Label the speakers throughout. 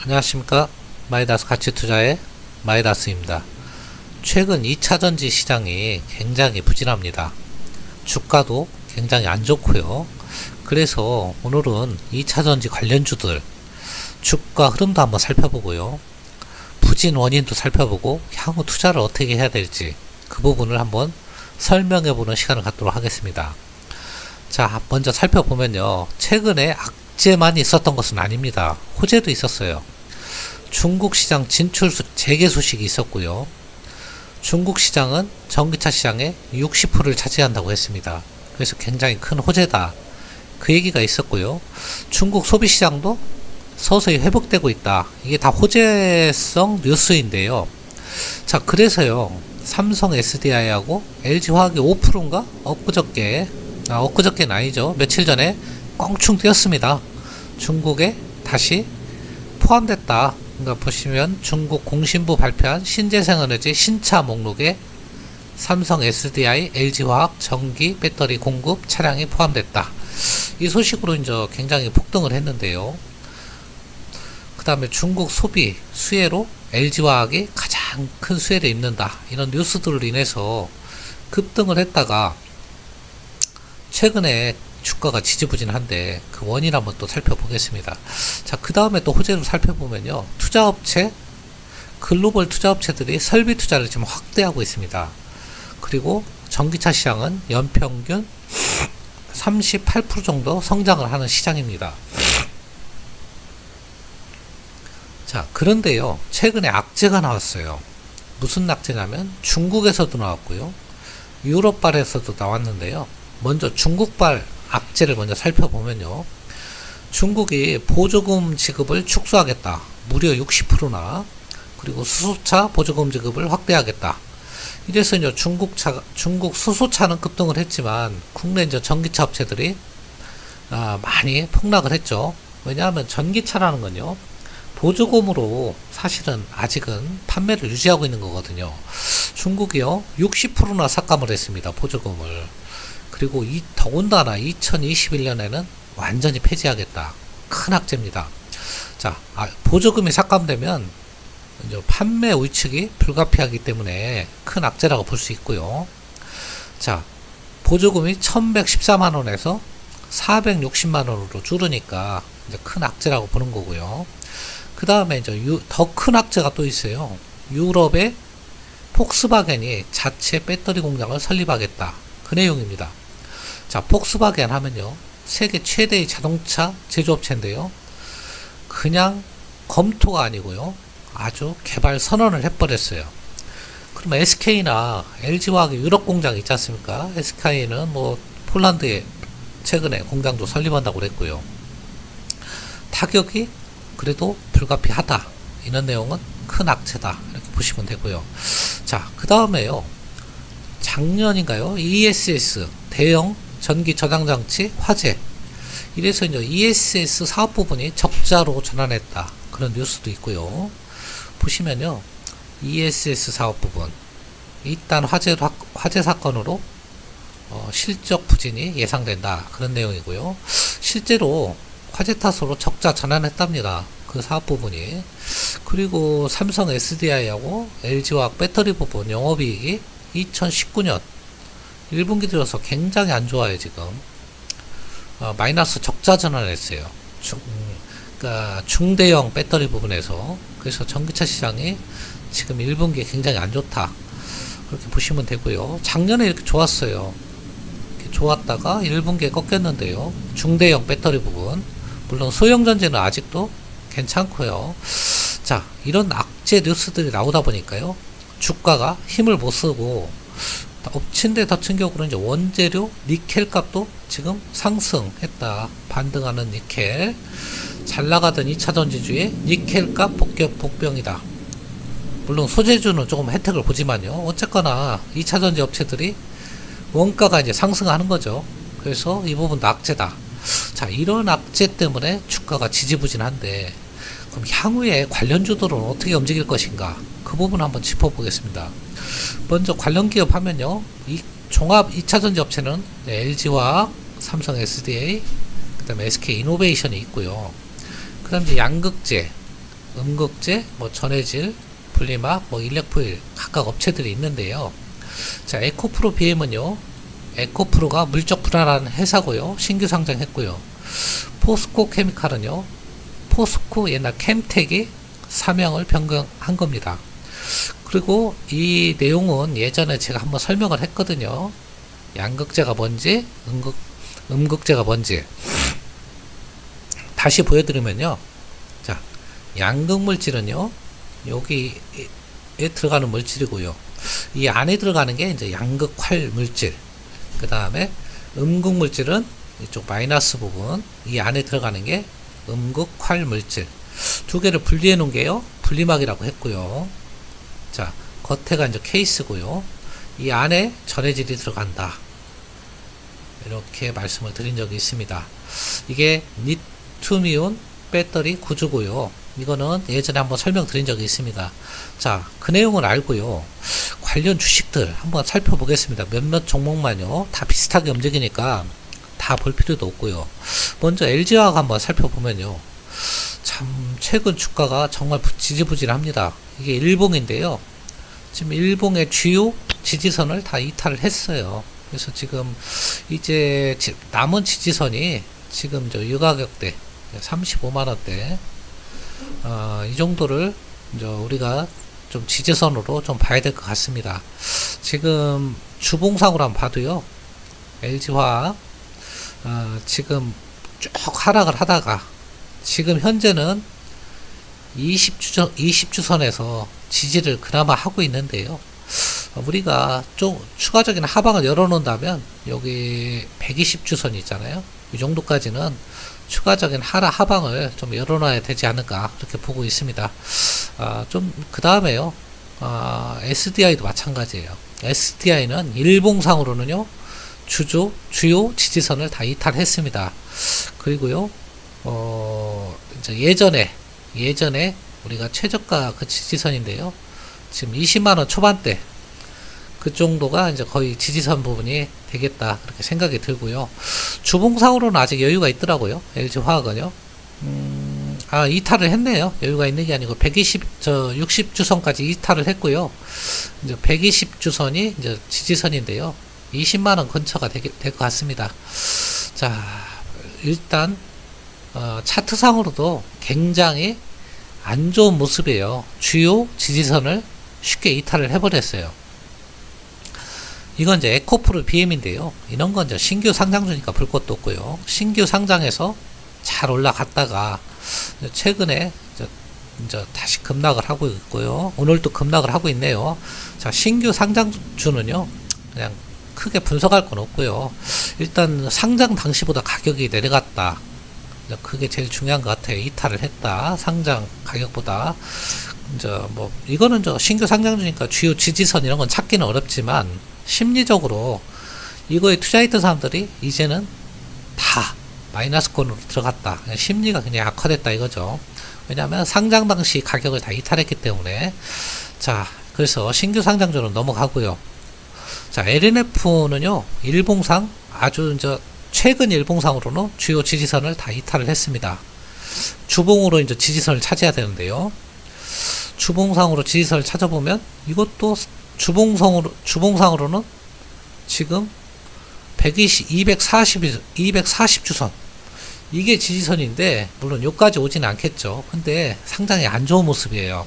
Speaker 1: 안녕하십니까. 마이다스 가치투자의 마이다스입니다. 최근 2차전지 시장이 굉장히 부진합니다. 주가도 굉장히 안 좋고요. 그래서 오늘은 2차전지 관련주들 주가 흐름도 한번 살펴보고요. 부진 원인도 살펴보고 향후 투자를 어떻게 해야 될지 그 부분을 한번 설명해보는 시간을 갖도록 하겠습니다. 자, 먼저 살펴보면요. 최근에 악재만 있었던 것은 아닙니다. 호재도 있었어요. 중국 시장 진출 재개 소식이 있었고요. 중국 시장은 전기차 시장의 60%를 차지한다고 했습니다. 그래서 굉장히 큰 호재다. 그 얘기가 있었고요. 중국 소비 시장도 서서히 회복되고 있다. 이게 다 호재성 뉴스인데요. 자, 그래서요. 삼성 SDI하고 LG화학이 5%인가? 엊그저께는 아니죠. 며칠 전에 껑충 뛰었습니다. 중국에 다시 포함됐다. 그러니까 보시면 중국 공신부 발표한 신재생에너지 신차 목록에 삼성 SDI, LG화학 전기 배터리 공급 차량이 포함됐다. 이 소식으로 이제 굉장히 폭등을 했는데요. 그 다음에 중국 소비 수혜로 LG화학이 가장 큰 수혜를 입는다. 이런 뉴스들로 인해서 급등을 했다가 최근에 주가가 지지부진한데 그 원인 한번 또 살펴보겠습니다. 자, 그 다음에 또 호재로 살펴보면요. 투자업체, 글로벌 투자업체들이 설비 투자를 지금 확대하고 있습니다. 그리고 전기차 시장은 연평균 38% 정도 성장을 하는 시장입니다. 자, 그런데요. 최근에 악재가 나왔어요. 무슨 악재냐면 중국에서도 나왔고요. 유럽발에서도 나왔는데요. 먼저 중국발 악재를 먼저 살펴보면요. 중국이 보조금 지급을 축소하겠다. 무려 60%나. 그리고 수소차 보조금 지급을 확대하겠다. 이래서 이제 중국 수소차는 급등을 했지만 국내 이제 전기차 업체들이 많이 폭락을 했죠. 왜냐하면 전기차라는 건요. 보조금으로 사실은 아직은 판매를 유지하고 있는 거거든요. 중국이요. 60%나 삭감을 했습니다. 보조금을. 그리고 더군다나 2021년에는 완전히 폐지하겠다. 큰 악재입니다. 자, 보조금이 삭감되면 이제 판매 위축이 불가피하기 때문에 큰 악재라고 볼 수 있고요. 자, 보조금이 1114만원에서 460만원으로 줄으니까 이제 큰 악재라고 보는 거고요. 그 다음에 이제 더 큰 악재가 또 있어요. 유럽의 폭스바겐이 자체 배터리 공장을 설립하겠다. 그 내용입니다. 자, 폭스바겐 하면요. 세계 최대의 자동차 제조업체인데요. 그냥 검토가 아니고요. 아주 개발 선언을 해버렸어요. 그러면 SK나 LG화학의 유럽 공장 있지 않습니까? SK는 뭐 폴란드에 최근에 공장도 설립한다고 그랬고요. 타격이 그래도 불가피하다. 이런 내용은 큰 악재다. 이렇게 보시면 되고요. 자, 그 다음에요. 작년인가요? ESS 대형 전기 저장장치 화재. 이래서 이제 ESS 사업 부분이 적자로 전환했다. 그런 뉴스도 있고요. 보시면요. ESS 사업 부분. 일단 화재 사건으로 실적 부진이 예상된다. 그런 내용이고요. 실제로 화재 탓으로 적자 전환했답니다. 그 사업 부분이. 그리고 삼성 SDI하고 LG화학 배터리 부분 영업이익이 2019년 1분기 들어서 굉장히 안 좋아요. 지금 마이너스 적자 전환을 했어요. 그러니까 중대형 배터리 부분에서. 그래서 전기차 시장이 지금 1분기에 굉장히 안 좋다. 그렇게 보시면 되고요. 작년에 이렇게 좋았어요. 이렇게 좋았다가 1분기에 꺾였는데요. 중대형 배터리 부분. 물론 소형전지는 아직도 괜찮고요. 자, 이런 악재 뉴스들이 나오다 보니까요. 주가가 힘을 못 쓰고 엎친 데 덮친 격으로 이제 원재료 니켈 값도 지금 상승했다. 반등하는 니켈. 잘 나가던 2차전지주의 니켈 값 복병이다. 물론 소재주는 조금 혜택을 보지만요. 어쨌거나 2차전지 업체들이 원가가 이제 상승하는 거죠. 그래서 이 부분도 악재다. 자, 이런 악재 때문에 주가가 지지부진한데 그럼 향후에 관련주들은 어떻게 움직일 것인가? 그 부분 한번 짚어보겠습니다. 먼저 관련 기업 하면요. 이 종합 2차전지 업체는 LG화학, 삼성 SDA, 그 다음에 SK 이노베이션이 있고요. 그 다음 이제 양극재, 음극재, 뭐 전해질, 분리막, 뭐 일렉포일 각각 업체들이 있는데요. 자, 에코프로 BM은요, 에코프로가 물적 불안한 회사고요. 신규 상장했고요. 포스코 케미칼은요, 포스코 옛날 캠텍이 사명을 변경한 겁니다. 그리고 이 내용은 예전에 제가 한번 설명을 했거든요. 양극재가 뭔지, 음극재가 뭔지. 다시 보여드리면요. 자, 양극물질은요, 여기에 들어가는 물질이고요. 이 안에 들어가는 게 이제 양극활 물질. 그 다음에 음극물질은 이쪽 마이너스 부분, 이 안에 들어가는 게 음극활 물질. 두 개를 분리해 놓은 게요, 분리막이라고 했고요. 자, 겉에가 이제 케이스고요. 이 안에 전해질이 들어간다. 이렇게 말씀을 드린 적이 있습니다. 이게 리튬이온 배터리 구조고요. 이거는 예전에 한번 설명드린 적이 있습니다. 자, 그 내용을 알고요. 관련 주식들 한번 살펴보겠습니다. 몇몇 종목만요. 다 비슷하게 움직이니까 다 볼 필요도 없고요. 먼저 LG화학 한번 살펴보면요. 참 최근 주가가 정말 지지부진합니다. 이게 일봉인데요. 지금 일봉의 주요 지지선을 다 이탈을 했어요. 그래서 지금 이제 남은 지지선이 지금 저 유가격대 35만원대 이 정도를 이제 우리가 좀 지지선으로 좀 봐야 될 것 같습니다. 지금 주봉상으로 한번 봐도요. LG화학 지금 쭉 하락을 하다가 지금 현재는 20주선에서 지지를 그나마 하고 있는데요. 우리가 좀 추가적인 하방을 열어놓는다면 여기 120주선 있잖아요. 이 정도까지는 추가적인 하방을 좀 열어놔야 되지 않을까 그렇게 보고 있습니다. 좀 그 다음에요. SDI도 마찬가지예요. SDI는 일봉상으로는요. 주요 지지선을 다 이탈했습니다. 그리고요. 이제 예전에 우리가 최저가 그 지지선인데요. 지금 20만원 초반대 그 정도가 이제 거의 지지선 부분이 되겠다 그렇게 생각이 들고요. 주봉상으로는 아직 여유가 있더라고요. LG화학은요. 이탈을 했네요. 여유가 있는 게 아니고 60주선까지 이탈을 했고요. 이제 120주선이 이제 지지선인데요. 20만원 근처가 될 것 같습니다. 자, 일단 차트상으로도 굉장히 안 좋은 모습이에요. 주요 지지선을 쉽게 이탈을 해버렸어요. 이건 이제 에코프로 BM인데요. 이런 건 이제 신규 상장주니까 볼 것도 없고요. 신규 상장해서 잘 올라갔다가 최근에 이제 다시 급락을 하고 있고요. 오늘도 급락을 하고 있네요. 자, 신규 상장주는요. 그냥 크게 분석할 건 없고요. 일단 상장 당시보다 가격이 내려갔다. 그게 제일 중요한 것 같아요. 이탈을 했다. 상장 가격보다. 이제 뭐 이거는 저 신규 상장주니까 주요 지지선 이런 건 찾기는 어렵지만 심리적으로 이거에 투자했던 사람들이 이제는 다 마이너스권으로 들어갔다. 그냥 심리가 그냥 악화됐다 이거죠. 왜냐하면 상장 당시 가격을 다 이탈했기 때문에. 자, 그래서 신규 상장주는 넘어가고요. 자, LNF는요, 일봉상 아주 이제 최근 일봉상으로는 주요 지지선을 다 이탈을 했습니다. 주봉으로 이제 지지선을 찾아야 되는데요. 주봉상으로 지지선을 찾아보면 이것도 주봉상으로는 지금 240주선 이게 지지선인데 물론 여기까지 오지는 않겠죠. 근데 상당히 안 좋은 모습이에요.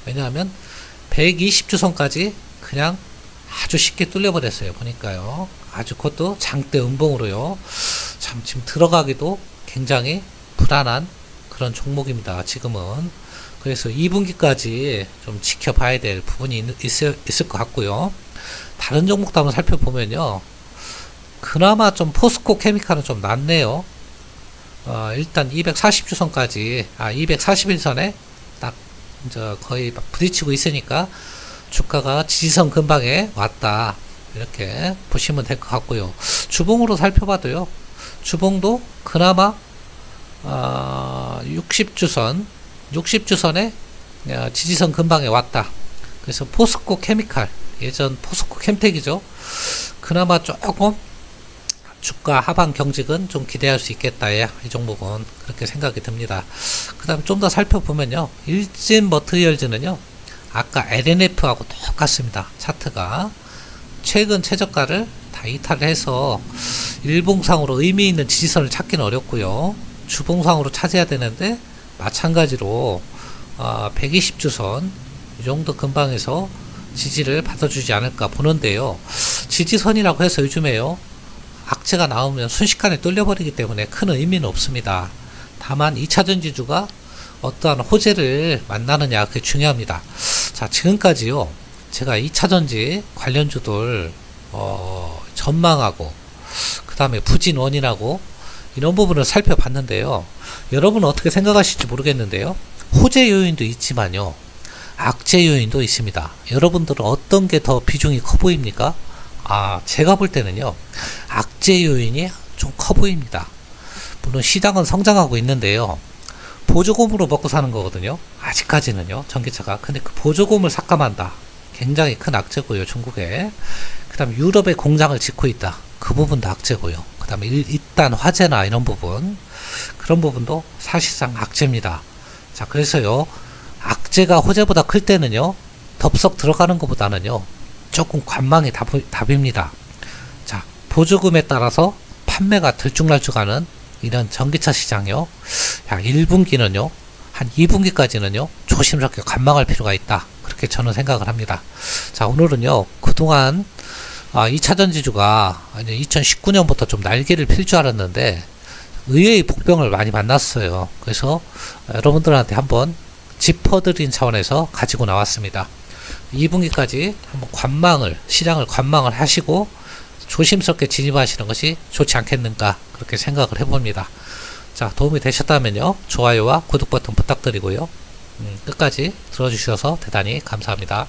Speaker 1: 왜냐하면 120주선까지 그냥 아주 쉽게 뚫려버렸어요. 보니까요. 아주 그것도 장대 음봉으로요. 참 지금 들어가기도 굉장히 불안한 그런 종목입니다. 지금은. 그래서 2분기까지 좀 지켜봐야 될 부분이 있을 것 같고요. 다른 종목도 한번 살펴보면요. 그나마 좀 포스코 케미칼은 좀 낫네요. 일단 240주선까지 241선에 딱 이제 거의 막 부딪히고 있으니까 주가가 지지선 근방에 왔다 이렇게 보시면 될 것 같고요. 주봉으로 살펴봐도요. 주봉도 그나마 60주선에 지지선 근방에 왔다. 그래서 포스코 케미칼 예전 포스코 캠텍이죠. 그나마 조금 주가 하방 경직은 좀 기대할 수 있겠다. 이 종목은 그렇게 생각이 듭니다. 그 다음 좀 더 살펴보면요. 일진 머티리얼즈는요. 아까 LNF하고 똑같습니다. 차트가 최근 최저가를 다 이탈해서 일봉상으로 의미 있는 지지선을 찾기는 어렵고요. 주봉상으로 찾아야 되는데 마찬가지로 120주선 이 정도 근방에서 지지를 받아주지 않을까 보는데요. 지지선이라고 해서 요즘에요. 악재가 나오면 순식간에 뚫려버리기 때문에 큰 의미는 없습니다. 다만 2차전지주가 어떠한 호재를 만나느냐 그게 중요합니다. 자, 지금까지요. 제가 2차전지 관련주들 전망하고 그 다음에 부진 원인하고 이런 부분을 살펴봤는데요. 여러분은 어떻게 생각하실지 모르겠는데요. 호재 요인도 있지만요. 악재 요인도 있습니다. 여러분들은 어떤 게 더 비중이 커 보입니까? 제가 볼 때는요. 악재 요인이 좀 커 보입니다. 물론 시장은 성장하고 있는데요. 보조금으로 먹고 사는 거거든요. 아직까지는요. 전기차가. 근데 그 보조금을 삭감한다. 굉장히 큰 악재고요. 중국에. 그 다음에 유럽에 공장을 짓고 있다. 그 부분도 악재고요. 그 다음에 일단 화재나 이런 부분. 그런 부분도 사실상 악재입니다. 자, 그래서요. 악재가 호재보다 클 때는요. 덥석 들어가는 것보다는요. 조금 관망이 답입니다. 자, 보조금에 따라서 판매가 들쭉날쭉하는 이런 전기차 시장이요. 1분기는요. 한 2분기까지는요. 조심스럽게 관망할 필요가 있다. 그렇게 저는 생각을 합니다. 자, 오늘은요. 그동안 2차전지주가 2019년부터 좀 날개를 필 줄 알았는데 의외의 복병을 많이 만났어요. 그래서 여러분들한테 한번 짚어드린 차원에서 가지고 나왔습니다. 2분기까지 한번 시장을 관망을 하시고 조심스럽게 진입하시는 것이 좋지 않겠는가 그렇게 생각을 해봅니다. 자, 도움이 되셨다면요. 좋아요와 구독 버튼 부탁드리고요. 끝까지 들어주셔서 대단히 감사합니다.